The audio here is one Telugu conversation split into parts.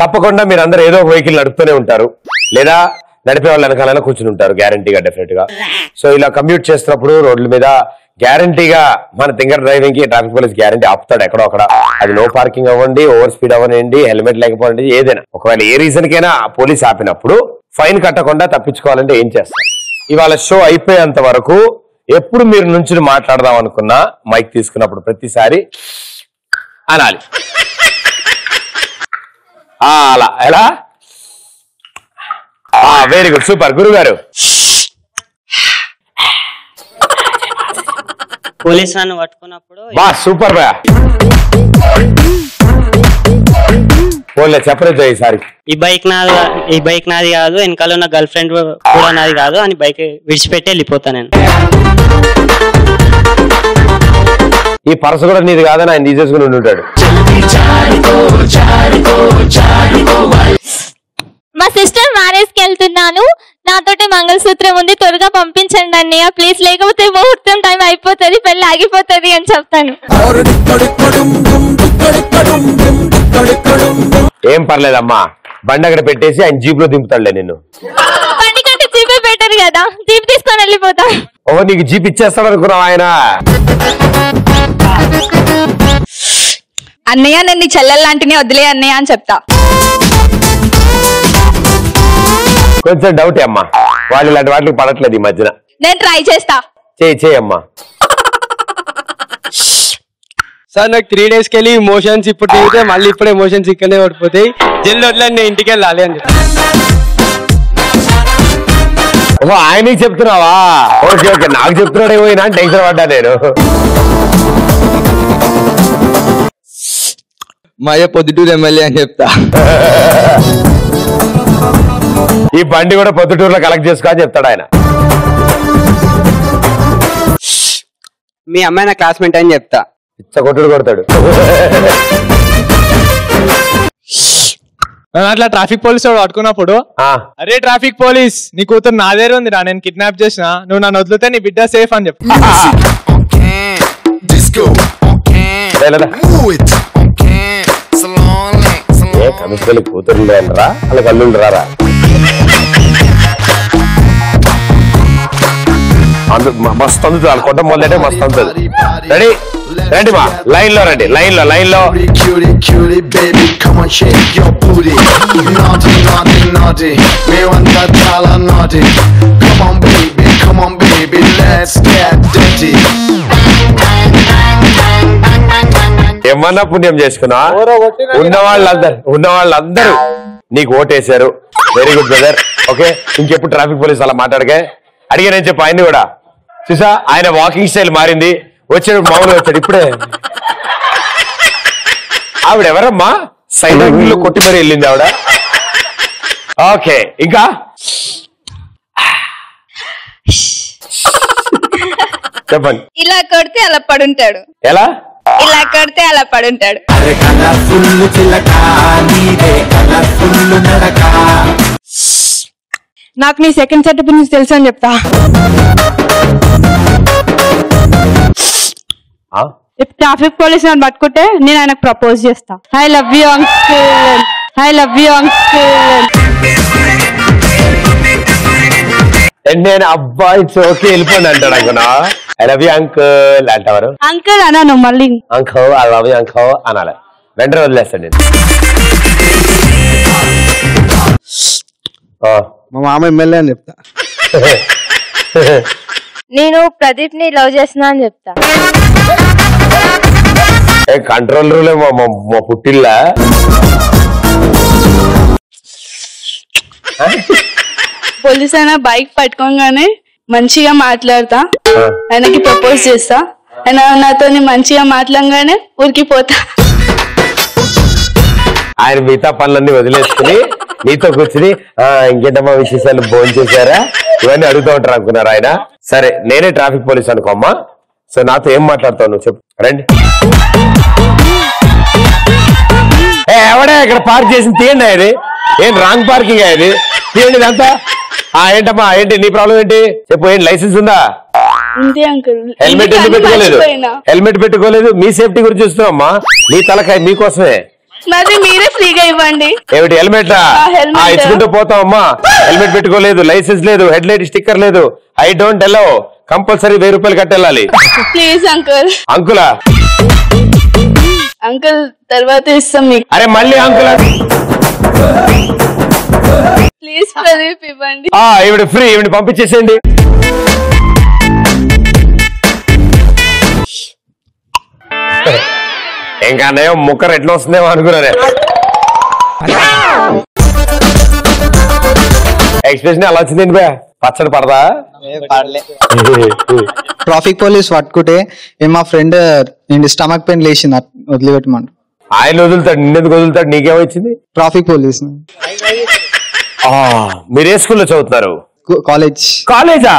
తప్పకుండా మీరు అందరూ ఏదో ఒక వెహికల్ నడుపుతూనే ఉంటారు, లేదా నడిపే వాళ్ళు వెనకాలైనా కూర్చుని ఉంటారు గ్యారంటీగా, డెఫినెట్ గా. సో ఇలా కమ్యూట్ చేస్తున్నప్పుడు రోడ్ల మీద గ్యారంటీగా మన థింగర్ డ్రైవింగ్ కి ట్రాఫిక్ పోలీస్ గ్యారంటీ ఆపుతాడు ఎక్కడో అక్కడ. అది నో పార్కింగ్ అవ్వండి, ఓవర్ స్పీడ్ అవ్వనండి, హెల్మెట్ లేకపోండి, ఏదైనా. ఒకవేళ ఏ రీజన్ కైనా పోలీస్ ఆపినప్పుడు ఫైన్ కట్టకుండా తప్పించుకోవాలంటే ఏం చేస్తారు? ఇవాళ షో అయిపోయేంత వరకు ఎప్పుడు మీరు నుంచి మాట్లాడదాం అనుకున్నా మైక్ తీసుకున్నప్పుడు ప్రతిసారి అనాలి. అలా ఎలా? Very good, super. గురుగారు పోలీస్ నన్ను పట్టుకున్నప్పుడు సూపర్ బా. పోలే చెప్పలేదు ఈసారి. ఈ బైక్ నాది కాదు, వెనకాల ఉన్న గర్ల్ ఫ్రెండ్ కూడా నాది కాదు అని బైక్ విడిచిపెట్టి వెళ్ళిపోతా నేను. ఈ పర్సు కూడా నీది కాదని ఆయన తీసేసుకుని ఉంటాడు. మా సిస్టర్ మ్యారేజ్ కి వెళ్తున్నాను, నాతోటి మంగళసూత్రం ఉంది, త్వరగా పంపించండి అన్నయ్య ప్లీజ్, లేకపోతే ముహూర్తం టైం అయిపోతుంది, పెళ్లి ఆగిపోతుంది అని చెప్తాను. ఏం పర్లేదమ్మా, బండి అక్కడ పెట్టేసి ఆయన జీప్ లో దింపుతాడులే నిన్ను. బండి కంటే జీపే బెటర్ కదా, జీప్ తీసుకొని వెళ్ళిపోతా. ఓ నీకు జీప్ ఇచ్చేస్తాడు అనుకున్నావు ఆయన. అన్నయ్య నన్ను చెల్లెల్లాంటినే వదిలే అన్నయ్య అని చెప్తా. కొంచెం డౌట్ అమ్మా, వాళ్ళు ఇలాంటి వాటికి పడట్లేదు ఈ మధ్యన. నేను ట్రై చేస్తా. చేయమ్మా. సార్ నాకు 3 days కెళ్ళి ఇమోషన్స్ ఇప్పుడు తిరిగితే మళ్ళీ ఇప్పుడు ఎమోషన్స్ ఇక్కడనే పడిపోతాయి, జల్ది వదిలేండి నేను ఇంటికి వెళ్ళాలి అని చెప్పి. ఆయనకి చెప్తున్నావా? ఓకే ఓకే, నాకు చెప్తున్నాడే పోయినా టెన్షన్ పడ్డా నేను. మాయ పొద్దుటూరు ఎమ్మెల్యే అని చెప్తా. ఈ బండి కూడా పొద్దుటూరులో కలెక్ట్ చేసుకో అని చెప్తాడు ఆయన. మీ అమ్మాయి నా క్లాస్మేట్ అని చెప్తా. కొట్టుడు కొడతాడు. అట్లా ట్రాఫిక్ పోలీస్ వాడు పట్టుకున్నప్పుడు, అరే ట్రాఫిక్ పోలీస్ నీ కూతురు నా దగ్గర ఉంది రా, నేను కిడ్నాప్ చేసిన, నువ్వు నన్ను వదిలితే నీ బిడ్డ సేఫ్ అని చెప్పి. కమిషన్లు కూతురు రా, అలా కల్లుండు రారా. మస్తు అందుతుంది వాళ్ళ కొట్ట మొదలంటే మస్తు అందుతుంది. రెడీ రండి మా లైన్ లో రండి, లైన్ లో ఏమన్నా పుణ్యం చేసుకున్నా. ఉన్న వాళ్ళందరూ నీకు ఓటేశారు. Very good brother. ఓకే, ఇంకెప్పుడు ట్రాఫిక్ పోలీస్ అలా మాట్లాడకే అడిగానని చెప్పి ఆయన్ని కూడా చూసా. ఆయన వాకింగ్ స్టైల్ మారింది, వచ్చాడు మామూలుగా వచ్చాడు. ఇప్పుడే ఆవిడ ఎవరమ్మా సైడ్ యాంగిల్ లో కొట్టి మరీ వెళ్ళింది ఆవిడ. ఓకే, ఇంకా చెప్పండి. ఇలా కొడితే అలా పడుంటాడు. ఎలా? ఇలా కొడితే అలా పడుంటాడు. నాకు నీ సెకండ్ సెటప్ నుంచి తెలుసు అని చెప్తా. ట్రాఫిక్ పోలీస్ నన్ను పట్టుకుంటే నేను ఆయనకు ప్రపోజ్ చేస్తా. I love you uncle, I love you uncle. నేను అబ్బాయి ఓకే వెళ్ళిపోండి అంటాడు అనుకున్నా. ఐ లవ్ యూ అంకుల్ అంటారు. అంకుల్ అన్నాను మళ్ళీ. Uncle I love you uncle అనాలి, వెంటనే వదిలేస్తాడు నేను. మా మామ ఎమ్మెల్యే అని చెప్తా. నేను ప్రదీప్ ని లవ్ చేస్తున్నా అని చెప్తా. కంట్రోల్ రూలే మా పుట్టిల్లా. పోలీస్ అయినా బైక్ పట్టుకోగానే మంచిగా మాట్లాడతా, ఆయనకి ప్రపోజ్ చేస్తా, ఆయన నాతో మంచిగా మాట్లాడగానే ఉరికిపోతా. ఆయన మిగతా పనులన్నీ వదిలేసుకుని నీతో కూర్చుని ఇంకేంటమ్మా విశేషాలు భోజనం చేశారా ఇవన్నీ అడుగుతూ ఉంటారు అనుకున్నారు ఆయన. సరే నేనే ట్రాఫిక్ పోలీస్ అనుకోమ్మా. సో నాతో ఏం మాట్లాడతావు నువ్వు చెప్పు. రండి. ఎవడే ఇక్కడ పార్క్ చేసింది తీయండి. అది ఏం రాంగ్ పార్కింగ్ అది, తీయండి ఇదంతా. ఏంటమ్మా ఏంటి నీ ప్రాబ్లం ఏంటి చెప్పు. ఏంటి లైసెన్స్ ఉందా? హెల్మెట్ ఎందుకు పెట్టుకోలేదు? హెల్మెట్ పెట్టుకోలేదు. మీ సేఫ్టీ గురించి చూస్తున్నామ్మా, మీ తలకాయ మీకోసమే. మరి మీరే ఫ్రీగా ఇవ్వండి. ఏమిటి హెల్మెట్ helmet. ఇచ్చుకుంటూ పోతాం అమ్మా. హెల్మెట్ పెట్టుకోలేదు, లైసెన్స్ లేదు, హెడ్ లైట్ స్టిక్కర్ లేదు. ఐ డోంట్ ఎల్లో కంపల్సరీ 1000 రూపాయలు కట్టెళ్ళాలి. Please uncle. అంకులా? అంకుల్ తర్వాత ఇస్తాం మీకు. అరే మళ్ళీ అంకులా? ప్లీజ్ ప్రదీప్ ఇవ్వండి. ఈవిడ ఫ్రీ, ఈవిడ పంపించేసేయండి. ఇంకా అన్నయ్య ముక్కర్ ఎట్లా వస్తుందేమో అనుకున్నానే. ఎక్స్ప్రెషన్ అలా వచ్చింది బా, పచ్చడి పడదా? ట్రాఫిక్ పోలీస్ పట్టుకుంటే మా ఫ్రెండ్ నేను స్టమక్ పెయిన్ లేచింది వదిలిపెట్టమంట. ఆయన వదులుతాడు, నిన్నెందుకు వదులుతాడు? నీకేమొచ్చింది? Traffic police. మీరు ఏ స్కూల్లో చదువుతున్నారు? కాలేజా?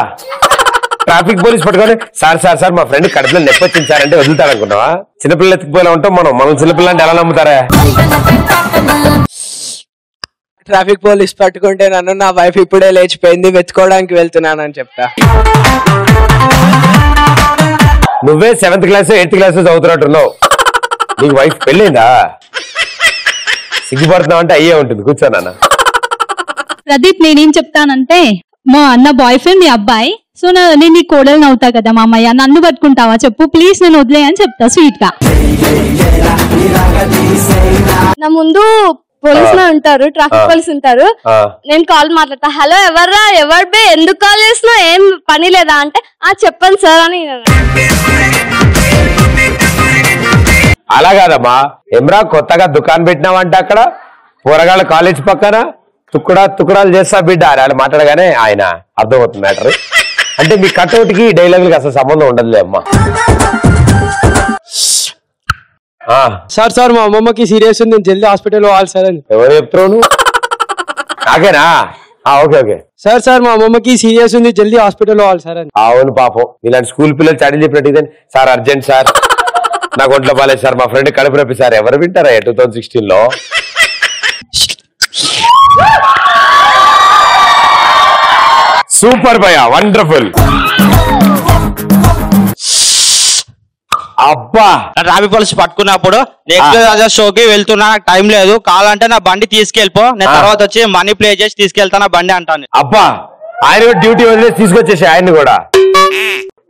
ట్రాఫిక్ పోలీస్ పట్టుకొని సార్ సార్ సార్ మా ఫ్రెండ్ కడుపులో నొప్పి వచ్చింది సార్ అంటే వదులుతాడు అనుకున్నావా? చిన్నపిల్లలు ఎత్తుకుపోయినా ఉంటాం మనం చిన్నపిల్ల అంటే ఎలా నమ్ముతారా? ట్రాఫిక్ పోలీస్ పట్టుకుంటే నన్ను నా వైఫ్ ఇప్పుడే లేచిపోయింది, వెతుకోవడానికి వెళ్తున్నానని చెప్తా. నువ్వే 7th క్లాస్ 8th క్లాస్ చదువుతున్నట్టున్నావు. నీకు వైఫ్ పెళ్ళైందా? సిగ్గుపడుతున్నావు అంటే అయ్యే ఉంటుంది. కూర్చోనా ప్రదీప్, నేనేం చెప్తానంటే మా అన్న బాయ్ ఫ్రెండ్ మీ అబ్బాయి, సో నేను నీ కోడలు అవుతా కదా మా అమ్మయ్య, నన్ను పట్టుకుంటావా చెప్పు ప్లీజ్, నేను వదిలే అని చెప్తా స్వీట్ గా. నా ముందు పోలీసులు ఉంటారు, ట్రాఫిక్ పోలీస్ ఉంటారు. నేను కాల్ మాట్లాడతా, హలో ఎవర్రా, ఎవరు బే, ఎందుకు కాల్ చేస్తున్నావు, ఏం పని లేదా అంటే చెప్పండి సార్ అని. అలా కాదమ్మా, ఎమ్రా కొత్తగా దుకాణం పెట్టినావంటే అక్కడ పోరగాళ్ళ కాలేజ్ పక్కన తుక్కుడాలు చేస్తా బిడ్డ అని ఆయన మాట్లాడగానే ఆయన అర్థమవుతుంది మ్యాటర్. అంటే మీ కట్అవుట్ కి డైలాగులకి అసలు సంబంధం ఉండదులే అమ్మా. సార్ సార్ మా అమ్మమ్మకి సీరియస్ ఉంది, జల్దీ హాస్పిటల్ పోవాలి సార్ అని. ఎవరు చెప్తున్నావు నువ్వు? నాకేనా? Okay okay. సార్ సార్ మా అమ్మమ్మకి సీరియస్ ఉంది, జల్దీ హాస్పిటల్ పోవాలి సార్ అని. అవును పాపం, ఇలాంటి స్కూల్ పిల్లలు చాడీలు చెప్పినట్టు సార్ అర్జెంట్ సార్, నాకు ఒంట్లో బాలేదు సార్, మా ఫ్రెండ్ కడుపు నొప్పి సార్. ఎవరు వింటారా 2016లో? సూపర్ భయ్యా, వండర్ఫుల్. అబ్బా, ట్రాఫిక్ పోలీస్ పట్టుకున్నప్పుడు నెక్స్ట్ షోకి వెళ్తున్నా, నాకు టైం లేదు, కావాలంటే నా బండి తీసుకెళ్ళిపో, నేను తర్వాత వచ్చి మనీ ప్లే చేసి తీసుకెళ్తా నా బండి అంటాను. అబ్బా, ఆయన డ్యూటీ వదిలేసి తీసుకొచ్చేసి ఆయన్ని కూడా.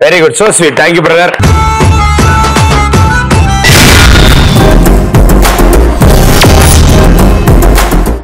Very good, so sweet, thank you brother.